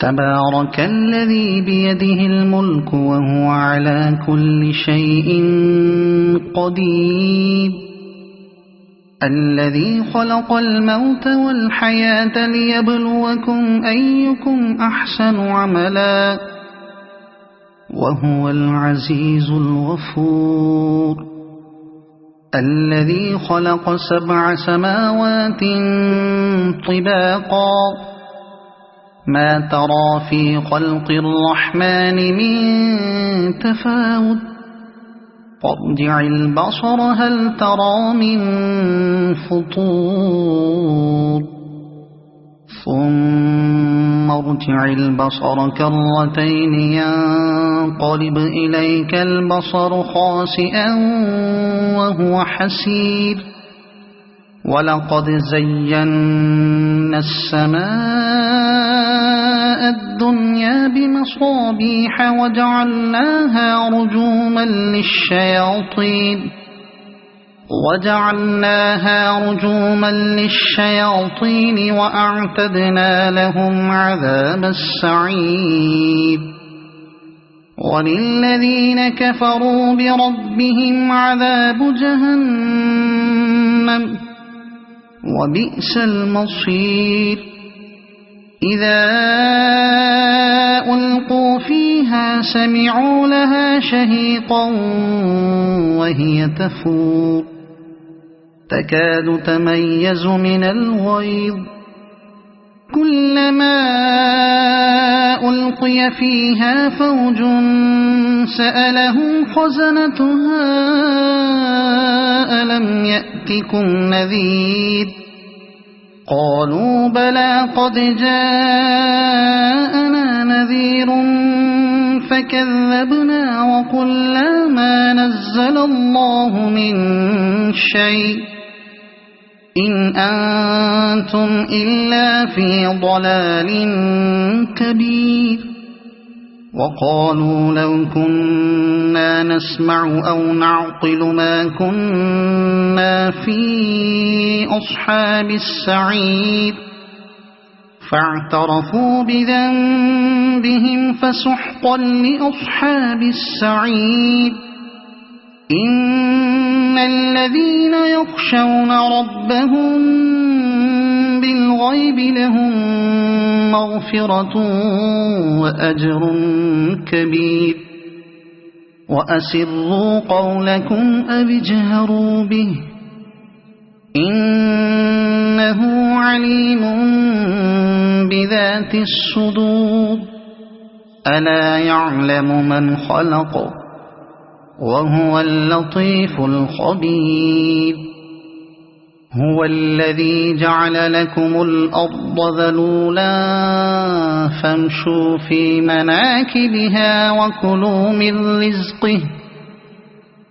تبارك الذي بيده الملك وهو على كل شيء قدير الذي خلق الموت والحياة ليبلوكم أيكم أحسن عملا وهو العزيز الغفور الذي خلق 7 سماوات طباقا ما ترى في خلق الرحمن من تفاوت فارجع البصر هل ترى من فطور ثم ارجع البصر كرتين ينقلب إليك البصر خاسئا وهو حسير ولقد زينا السماء الدنيا بمصابيح وجعلناها رجوما للشياطين وأعتدنا لهم عذاب السعير وللذين كفروا بربهم عذاب جهنم وبئس المصير إذا ألقوا فيها سمعوا لها شهيقا وهي تفور تكاد تميز من الغيظ كلما ألقي فيها فوج سألهم خزنتها ألم يأتكم نذير قالوا بلى قد جاءنا نذير فكذبنا وقلنا ما نزل الله من شيء إن أنتم إلا في ضلال كبير وقالوا لو كنا نسمع أو نعقل ما كنا في أصحاب السعير فاعترفوا بذنبهم فسحقا لأصحاب السعير إن الذين يخشون ربهم بالغيب لهم مغفرة وأجر كبير وأسروا قولكم أو اجهروا به إنه عليم بذات الصدور ألا يعلم من خلق وهو اللطيف الخبير هو الذي جعل لكم الأرض ذلولا فامشوا في مناكبها وكلوا من رزقه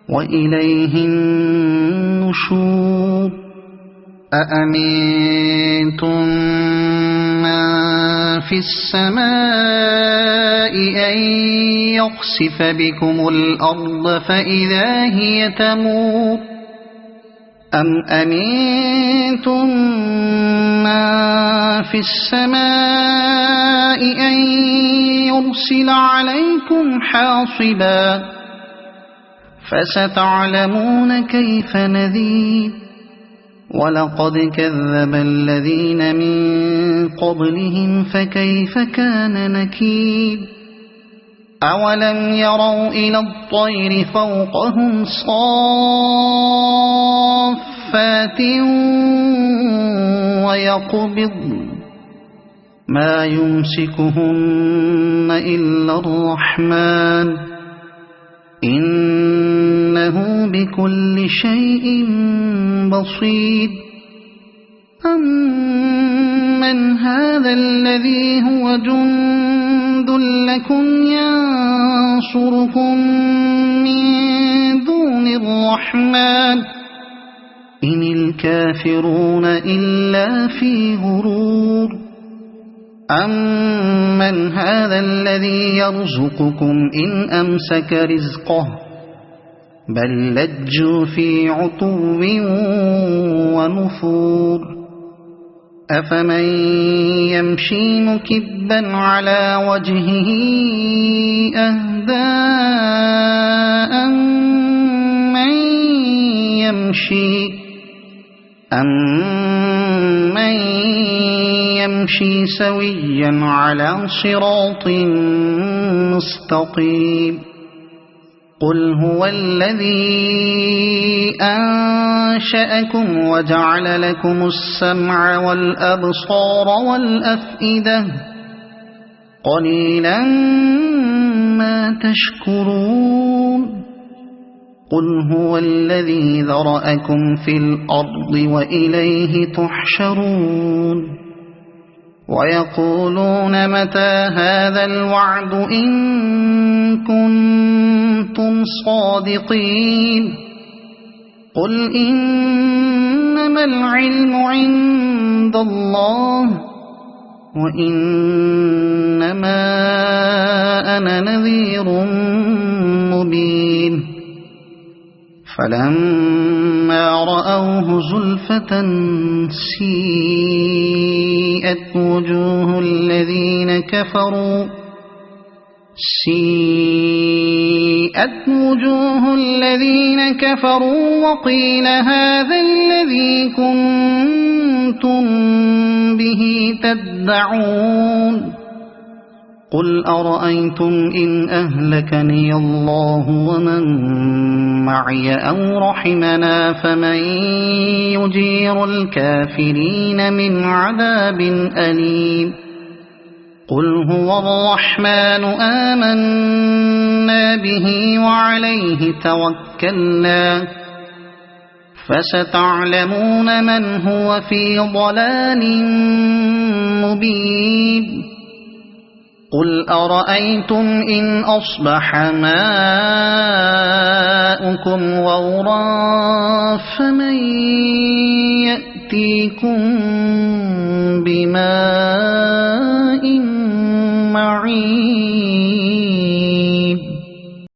وإليه النشور أأمنتم من في السماء أن يخسف بكم الأرض فإذا هي تمور أم أمنتم من في السماء أن يرسل عليكم حاصبا فستعلمون كيف نذير ولقد كذب الذين من قبلهم فكيف كان نكير أولم يروا إلى الطير فوقهم صافات ويقبض ما يمسكهن إلا الرحمن إنه بكل شيء بصير أمن هذا الذي هو جند لكم ينصركم من دون الرحمن إن الكافرون إلا في غرور أمن هذا الذي يرزقكم إن أمسك رزقه بل لجوا في عتو ونفور أفمن يمشي مكبا على وجهه أهدى أمن يمشي سويا على صراط مستقيم قل هو الذي أنشأكم وجعل لكم السمع والأبصار والأفئدة قليلا ما تشكرون قل هو الذي ذرأكم في الأرض وإليه تحشرون ويقولون متى هذا الوعد إن كنتم صادقين قل إنما العلم عند الله وإنما أنا نذير مبين فلما رأوه زلفة سيئت وجوه الذين كفروا وقيل هذا الذي كنتم به تدعون قل أرأيتم إن أهلكني الله ومن معي أو رحمنا فمن يجير الكافرين من عذاب أليم قل هو الرحمن آمنا به وعليه توكلنا فستعلمون من هو في ضلال مبين قل أرأيتم إن أصبح ماؤكم غورا فمن يأتيكم بماء معين